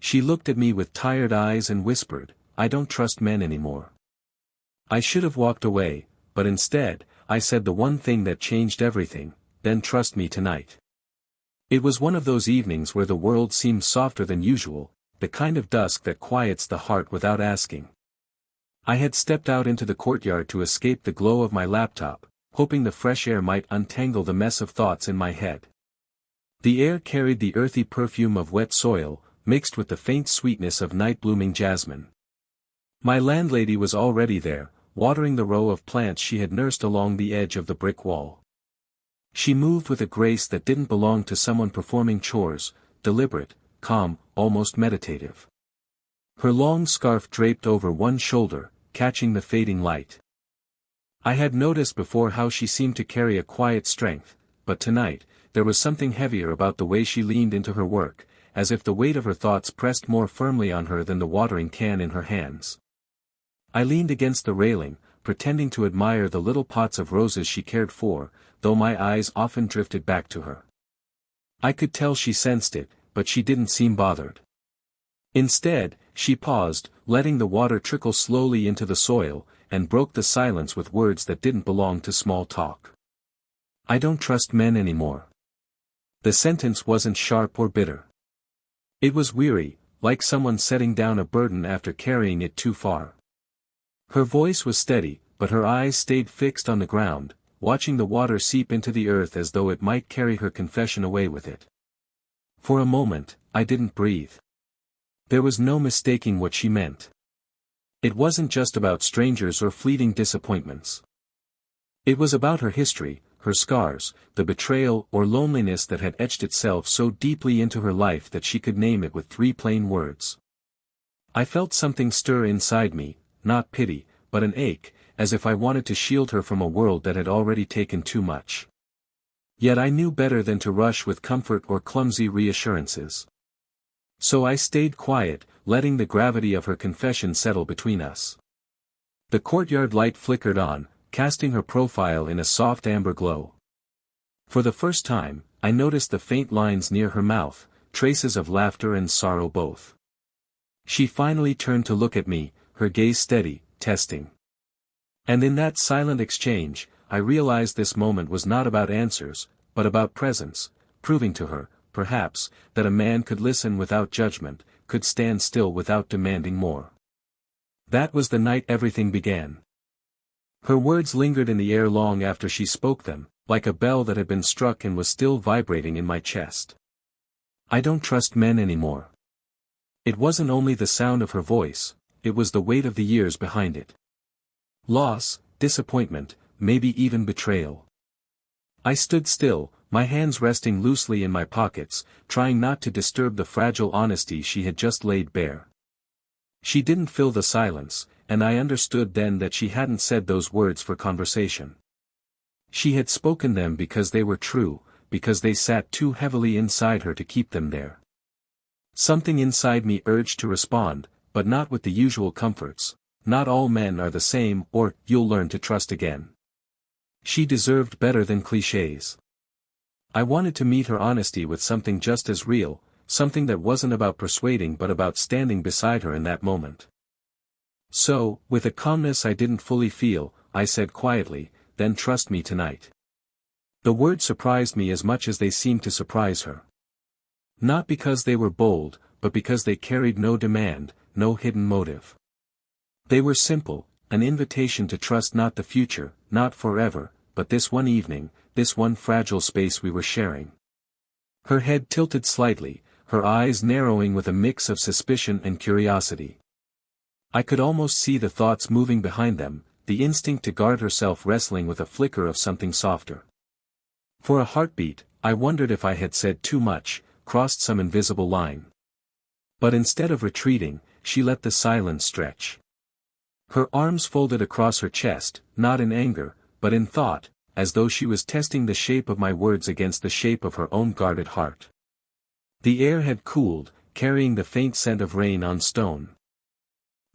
She looked at me with tired eyes and whispered, "I don't trust men anymore." I should have walked away, but instead, I said the one thing that changed everything: "Then trust me tonight." It was one of those evenings where the world seemed softer than usual, the kind of dusk that quiets the heart without asking. I had stepped out into the courtyard to escape the glow of my laptop, hoping the fresh air might untangle the mess of thoughts in my head. The air carried the earthy perfume of wet soil, mixed with the faint sweetness of night-blooming jasmine. My landlady was already there, watering the row of plants she had nursed along the edge of the brick wall. She moved with a grace that didn't belong to someone performing chores, deliberate, calm, almost meditative. Her long scarf draped over one shoulder, catching the fading light. I had noticed before how she seemed to carry a quiet strength, but tonight, there was something heavier about the way she leaned into her work, as if the weight of her thoughts pressed more firmly on her than the watering can in her hands. I leaned against the railing, pretending to admire the little pots of roses she cared for, though my eyes often drifted back to her. I could tell she sensed it, but she didn't seem bothered. Instead, she paused, letting the water trickle slowly into the soil, and broke the silence with words that didn't belong to small talk. "I don't trust men anymore." The sentence wasn't sharp or bitter. It was weary, like someone setting down a burden after carrying it too far. Her voice was steady, but her eyes stayed fixed on the ground, watching the water seep into the earth as though it might carry her confession away with it. For a moment, I didn't breathe. There was no mistaking what she meant. It wasn't just about strangers or fleeting disappointments. It was about her history, her scars, the betrayal or loneliness that had etched itself so deeply into her life that she could name it with 3 plain words. I felt something stir inside me, not pity, but an ache, as if I wanted to shield her from a world that had already taken too much. Yet I knew better than to rush with comfort or clumsy reassurances. So I stayed quiet, letting the gravity of her confession settle between us. The courtyard light flickered on, casting her profile in a soft amber glow. For the first time, I noticed the faint lines near her mouth, traces of laughter and sorrow both. She finally turned to look at me, her gaze steady, testing. And in that silent exchange, I realized this moment was not about answers, but about presence, proving to her, perhaps, that a man could listen without judgment, could stand still without demanding more. That was the night everything began. Her words lingered in the air long after she spoke them, like a bell that had been struck and was still vibrating in my chest. "I don't trust men anymore." It wasn't only the sound of her voice, it was the weight of the years behind it. Loss, disappointment, maybe even betrayal. I stood still, my hands resting loosely in my pockets, trying not to disturb the fragile honesty she had just laid bare. She didn't fill the silence, and I understood then that she hadn't said those words for conversation. She had spoken them because they were true, because they sat too heavily inside her to keep them there. Something inside me urged to respond, but not with the usual comforts. "Not all men are the same," or "You'll learn to trust again." She deserved better than clichés. I wanted to meet her honesty with something just as real, something that wasn't about persuading but about standing beside her in that moment. So, with a calmness I didn't fully feel, I said quietly, "Then trust me tonight." The words surprised me as much as they seemed to surprise her. Not because they were bold, but because they carried no demand, no hidden motive. They were simple, an invitation to trust not the future, not forever, but this one evening, this one fragile space we were sharing. Her head tilted slightly, her eyes narrowing with a mix of suspicion and curiosity. I could almost see the thoughts moving behind them, the instinct to guard herself wrestling with a flicker of something softer. For a heartbeat, I wondered if I had said too much, crossed some invisible line. But instead of retreating, she let the silence stretch. Her arms folded across her chest, not in anger, but in thought, as though she was testing the shape of my words against the shape of her own guarded heart. The air had cooled, carrying the faint scent of rain on stone.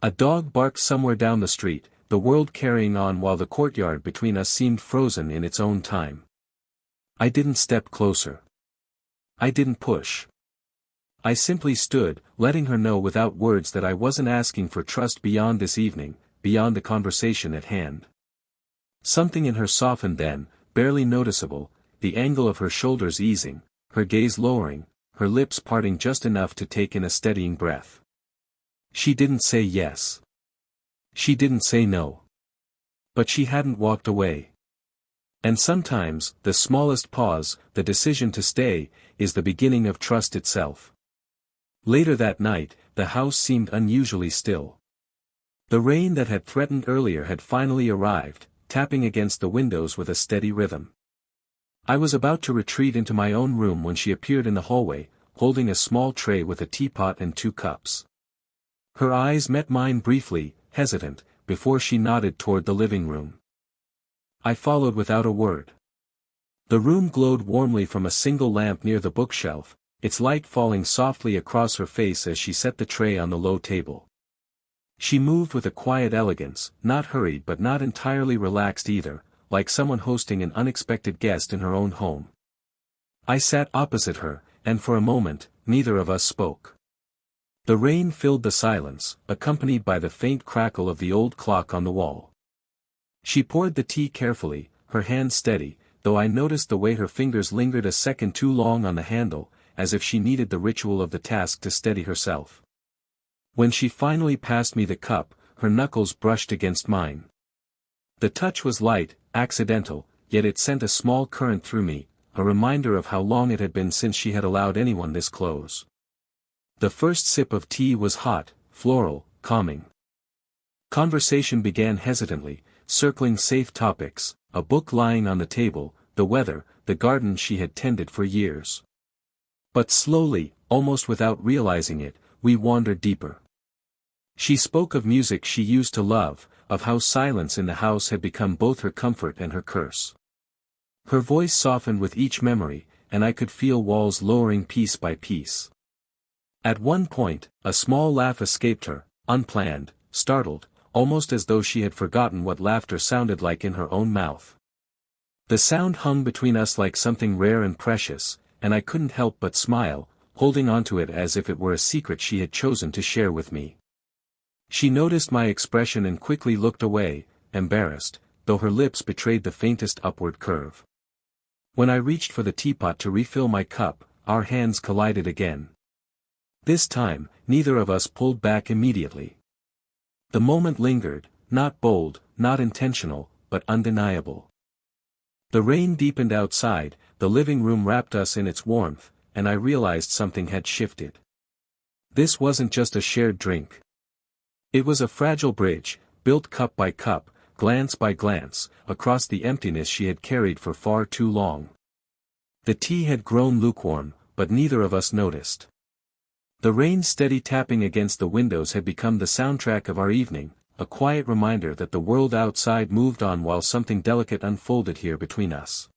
A dog barked somewhere down the street, the world carrying on while the courtyard between us seemed frozen in its own time. I didn't step closer. I didn't push. I simply stood, letting her know without words that I wasn't asking for trust beyond this evening, beyond the conversation at hand. Something in her softened then, barely noticeable, the angle of her shoulders easing, her gaze lowering, her lips parting just enough to take in a steadying breath. She didn't say yes. She didn't say no. But she hadn't walked away. And sometimes, the smallest pause, the decision to stay, is the beginning of trust itself. Later that night, the house seemed unusually still. The rain that had threatened earlier had finally arrived, tapping against the windows with a steady rhythm. I was about to retreat into my own room when she appeared in the hallway, holding a small tray with a teapot and 2 cups. Her eyes met mine briefly, hesitant, before she nodded toward the living room. I followed without a word. The room glowed warmly from a single lamp near the bookshelf, its light falling softly across her face as she set the tray on the low table. She moved with a quiet elegance, not hurried but not entirely relaxed either, like someone hosting an unexpected guest in her own home. I sat opposite her, and for a moment, neither of us spoke. The rain filled the silence, accompanied by the faint crackle of the old clock on the wall. She poured the tea carefully, her hand steady, though I noticed the way her fingers lingered a second too long on the handle, as if she needed the ritual of the task to steady herself. When she finally passed me the cup, her knuckles brushed against mine. The touch was light, accidental, yet it sent a small current through me, a reminder of how long it had been since she had allowed anyone this close. The first sip of tea was hot, floral, calming. Conversation began hesitantly, circling safe topics, a book lying on the table, the weather, the garden she had tended for years. But slowly, almost without realizing it, we wandered deeper. She spoke of music she used to love, of how silence in the house had become both her comfort and her curse. Her voice softened with each memory, and I could feel walls lowering piece by piece. At one point, a small laugh escaped her, unplanned, startled, almost as though she had forgotten what laughter sounded like in her own mouth. The sound hung between us like something rare and precious, and I couldn't help but smile, holding onto it as if it were a secret she had chosen to share with me. She noticed my expression and quickly looked away, embarrassed, though her lips betrayed the faintest upward curve. When I reached for the teapot to refill my cup, our hands collided again. This time, neither of us pulled back immediately. The moment lingered, not bold, not intentional, but undeniable. The rain deepened outside, the living room wrapped us in its warmth, and I realized something had shifted. This wasn't just a shared drink. It was a fragile bridge, built cup by cup, glance by glance, across the emptiness she had carried for far too long. The tea had grown lukewarm, but neither of us noticed. The rain's steady tapping against the windows had become the soundtrack of our evening, a quiet reminder that the world outside moved on while something delicate unfolded here between us.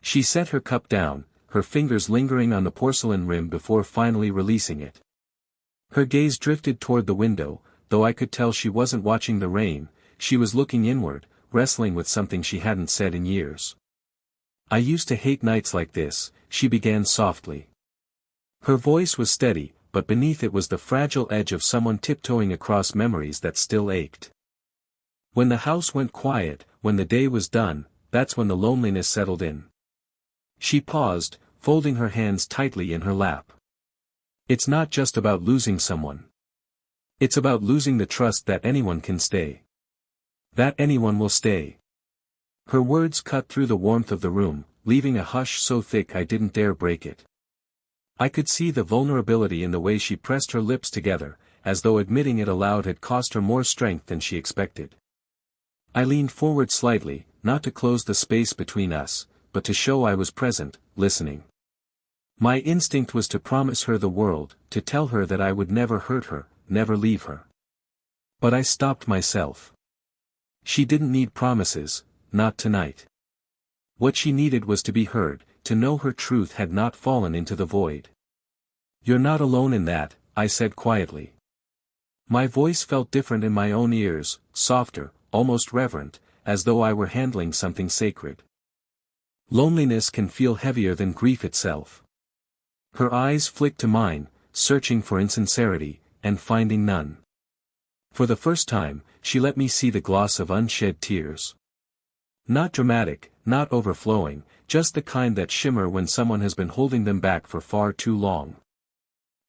She set her cup down, her fingers lingering on the porcelain rim before finally releasing it. Her gaze drifted toward the window, though I could tell she wasn't watching the rain, she was looking inward, wrestling with something she hadn't said in years. "I used to hate nights like this," she began softly. Her voice was steady, but beneath it was the fragile edge of someone tiptoeing across memories that still ached. "When the house went quiet, when the day was done, that's when the loneliness settled in." She paused, folding her hands tightly in her lap. "It's not just about losing someone. It's about losing the trust that anyone can stay. That anyone will stay." Her words cut through the warmth of the room, leaving a hush so thick I didn't dare break it. I could see the vulnerability in the way she pressed her lips together, as though admitting it aloud had cost her more strength than she expected. I leaned forward slightly, not to close the space between us, but to show I was present, listening. My instinct was to promise her the world, to tell her that I would never hurt her, never leave her. But I stopped myself. She didn't need promises, not tonight. What she needed was to be heard, to know her truth had not fallen into the void. "You're not alone in that," I said quietly. My voice felt different in my own ears, softer, almost reverent, as though I were handling something sacred. "Loneliness can feel heavier than grief itself." Her eyes flicked to mine, searching for insincerity, and finding none. For the first time, she let me see the gloss of unshed tears. Not dramatic, not overflowing, just the kind that shimmer when someone has been holding them back for far too long.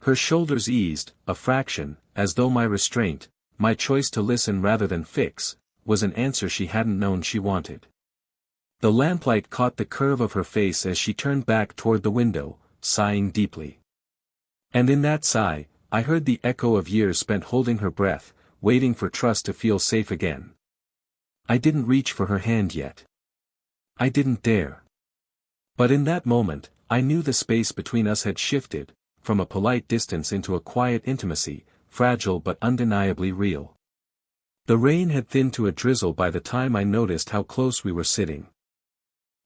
Her shoulders eased, a fraction, as though my restraint, my choice to listen rather than fix, was an answer she hadn't known she wanted. The lamplight caught the curve of her face as she turned back toward the window, sighing deeply. And in that sigh, I heard the echo of years spent holding her breath, waiting for trust to feel safe again. I didn't reach for her hand yet. I didn't dare. But in that moment, I knew the space between us had shifted, from a polite distance into a quiet intimacy, fragile but undeniably real. The rain had thinned to a drizzle by the time I noticed how close we were sitting.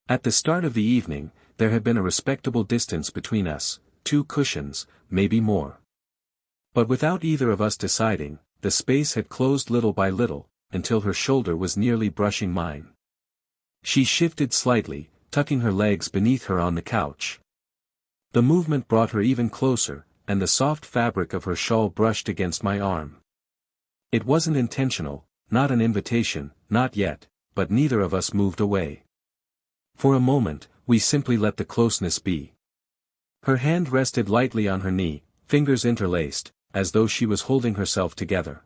At the start of the evening, there had been a respectable distance between us, 2 cushions, maybe more. But without either of us deciding, the space had closed little by little, until her shoulder was nearly brushing mine. She shifted slightly, tucking her legs beneath her on the couch. The movement brought her even closer, and the soft fabric of her shawl brushed against my arm. It wasn't intentional, not an invitation, not yet, but neither of us moved away. For a moment, we simply let the closeness be. Her hand rested lightly on her knee, fingers interlaced, as though she was holding herself together.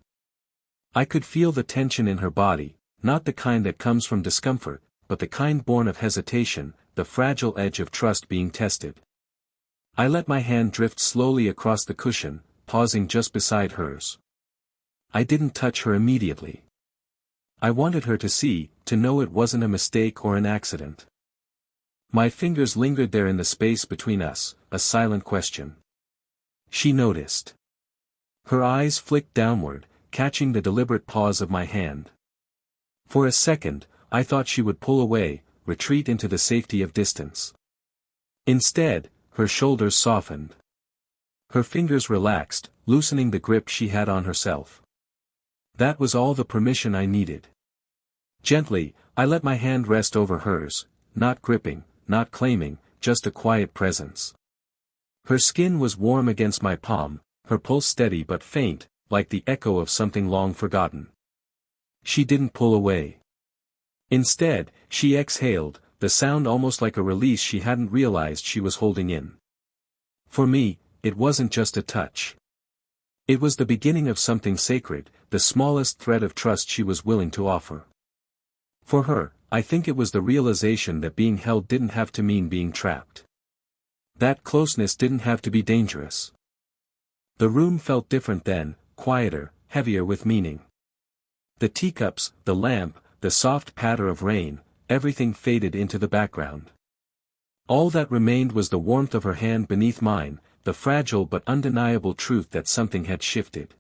I could feel the tension in her body, not the kind that comes from discomfort, but the kind born of hesitation, the fragile edge of trust being tested. I let my hand drift slowly across the cushion, pausing just beside hers. I didn't touch her immediately. I wanted her to see, to know it wasn't a mistake or an accident. My fingers lingered there in the space between us, a silent question. She noticed. Her eyes flicked downward, catching the deliberate pause of my hand. For a second, I thought she would pull away, retreat into the safety of distance. Instead, her shoulders softened. Her fingers relaxed, loosening the grip she had on herself. That was all the permission I needed. Gently, I let my hand rest over hers, not gripping, not claiming, just a quiet presence. Her skin was warm against my palm, her pulse steady but faint, like the echo of something long forgotten. She didn't pull away. Instead, she exhaled, the sound almost like a release she hadn't realized she was holding in. For me, it wasn't just a touch. It was the beginning of something sacred, the smallest thread of trust she was willing to offer. For her, I think it was the realization that being held didn't have to mean being trapped. That closeness didn't have to be dangerous. The room felt different then, quieter, heavier with meaning. The teacups, the lamp, the soft patter of rain, everything faded into the background. All that remained was the warmth of her hand beneath mine, the fragile but undeniable truth that something had shifted.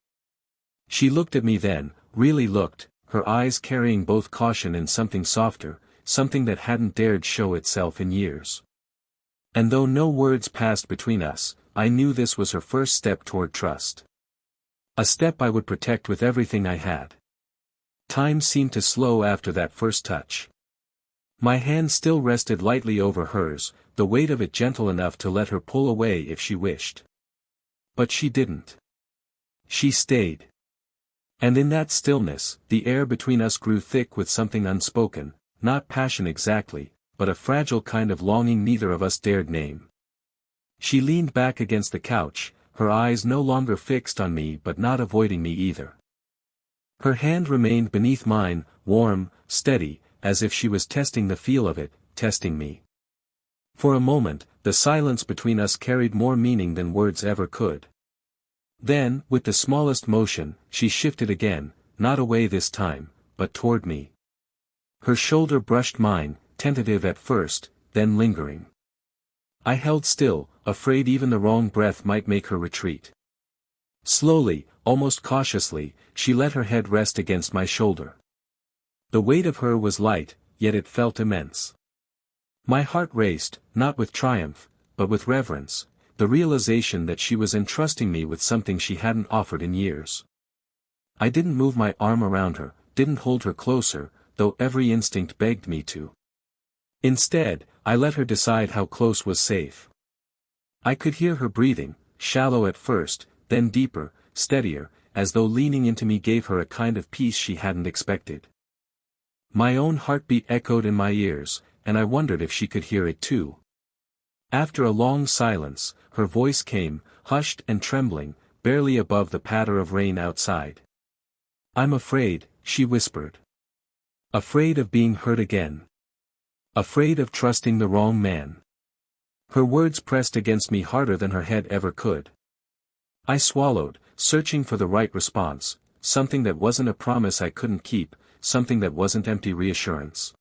She looked at me then, really looked, her eyes carrying both caution and something softer, something that hadn't dared show itself in years. And though no words passed between us, I knew this was her first step toward trust. A step I would protect with everything I had. Time seemed to slow after that first touch. My hand still rested lightly over hers, the weight of it gentle enough to let her pull away if she wished. But she didn't. She stayed. And in that stillness, the air between us grew thick with something unspoken, not passion exactly, but a fragile kind of longing neither of us dared name. She leaned back against the couch, her eyes no longer fixed on me but not avoiding me either. Her hand remained beneath mine, warm, steady, as if she was testing the feel of it, testing me. For a moment, the silence between us carried more meaning than words ever could. Then, with the smallest motion, she shifted again, not away this time, but toward me. Her shoulder brushed mine, tentative at first, then lingering. I held still, afraid even the wrong breath might make her retreat. Slowly, almost cautiously, she let her head rest against my shoulder. The weight of her was light, yet it felt immense. My heart raced, not with triumph, but with reverence, the realization that she was entrusting me with something she hadn't offered in years. I didn't move my arm around her, didn't hold her closer, though every instinct begged me to. Instead, I let her decide how close was safe. I could hear her breathing, shallow at first, then deeper, steadier, as though leaning into me gave her a kind of peace she hadn't expected. My own heartbeat echoed in my ears, and I wondered if she could hear it too. After a long silence, her voice came, hushed and trembling, barely above the patter of rain outside. "I'm afraid," she whispered. "Afraid of being hurt again. Afraid of trusting the wrong man." Her words pressed against me harder than her head ever could. I swallowed, searching for the right response, something that wasn't a promise I couldn't keep, something that wasn't empty reassurance.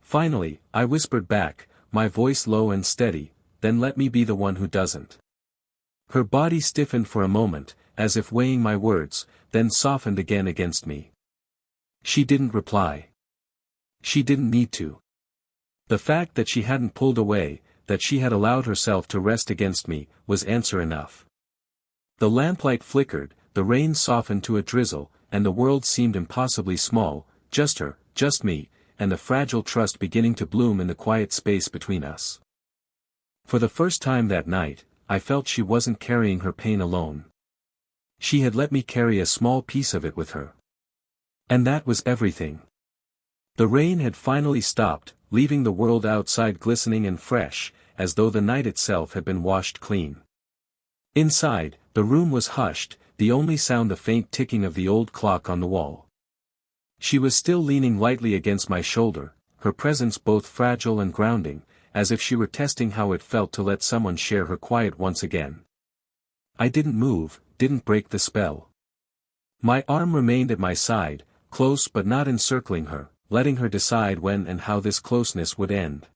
Finally, I whispered back, my voice low and steady, "Then let me be the one who doesn't." Her body stiffened for a moment, as if weighing my words, then softened again against me. She didn't reply. She didn't need to. The fact that she hadn't pulled away, that she had allowed herself to rest against me, was answer enough. The lamplight flickered, the rain softened to a drizzle, and the world seemed impossibly small, just her, just me, and the fragile trust beginning to bloom in the quiet space between us. For the first time that night, I felt she wasn't carrying her pain alone. She had let me carry a small piece of it with her. And that was everything. The rain had finally stopped, leaving the world outside glistening and fresh, as though the night itself had been washed clean. Inside, the room was hushed, the only sound the faint ticking of the old clock on the wall. She was still leaning lightly against my shoulder, her presence both fragile and grounding, as if she were testing how it felt to let someone share her quiet once again. I didn't move, didn't break the spell. My arm remained at my side, close but not encircling her, letting her decide when and how this closeness would end.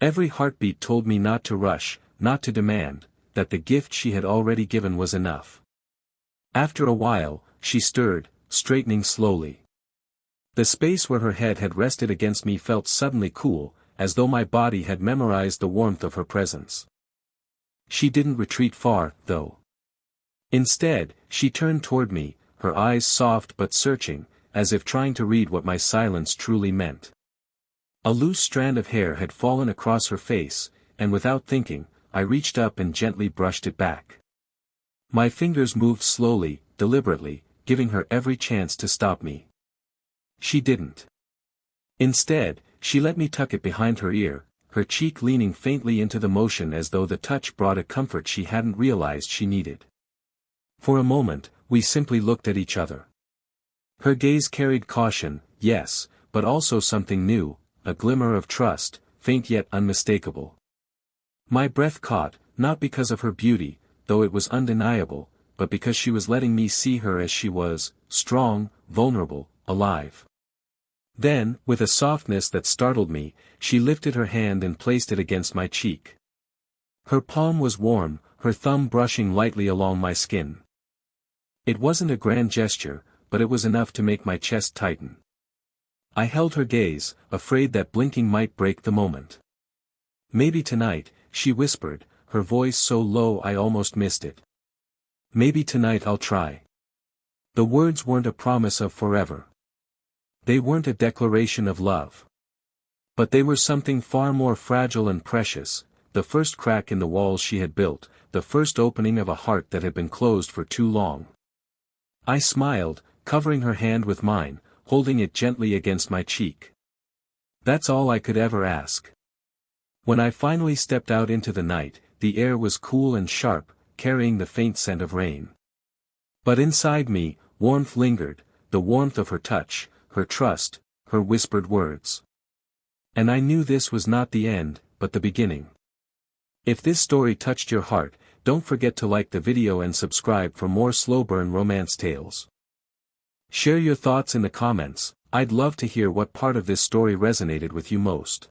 Every heartbeat told me not to rush, not to demand, that the gift she had already given was enough. After a while, she stirred, straightening slowly. The space where her head had rested against me felt suddenly cool, as though my body had memorized the warmth of her presence. She didn't retreat far, though. Instead, she turned toward me, her eyes soft but searching, as if trying to read what my silence truly meant. A loose strand of hair had fallen across her face, and without thinking, I reached up and gently brushed it back. My fingers moved slowly, deliberately, giving her every chance to stop me. She didn't. Instead, she let me tuck it behind her ear, her cheek leaning faintly into the motion as though the touch brought a comfort she hadn't realized she needed. For a moment, we simply looked at each other. Her gaze carried caution, yes, but also something new, a glimmer of trust, faint yet unmistakable. My breath caught, not because of her beauty, though it was undeniable, but because she was letting me see her as she was, strong, vulnerable, alive. Then, with a softness that startled me, she lifted her hand and placed it against my cheek. Her palm was warm, her thumb brushing lightly along my skin. It wasn't a grand gesture, but it was enough to make my chest tighten. I held her gaze, afraid that blinking might break the moment. "Maybe tonight," she whispered, her voice so low I almost missed it. "Maybe tonight I'll try." The words weren't a promise of forever. They weren't a declaration of love. But they were something far more fragile and precious, the first crack in the walls she had built, the first opening of a heart that had been closed for too long. I smiled, covering her hand with mine, holding it gently against my cheek. That's all I could ever ask. When I finally stepped out into the night, the air was cool and sharp, carrying the faint scent of rain. But inside me, warmth lingered, the warmth of her touch, her trust, her whispered words. And I knew this was not the end, but the beginning. If this story touched your heart, don't forget to like the video and subscribe for more slow burn romance tales. Share your thoughts in the comments, I'd love to hear what part of this story resonated with you most.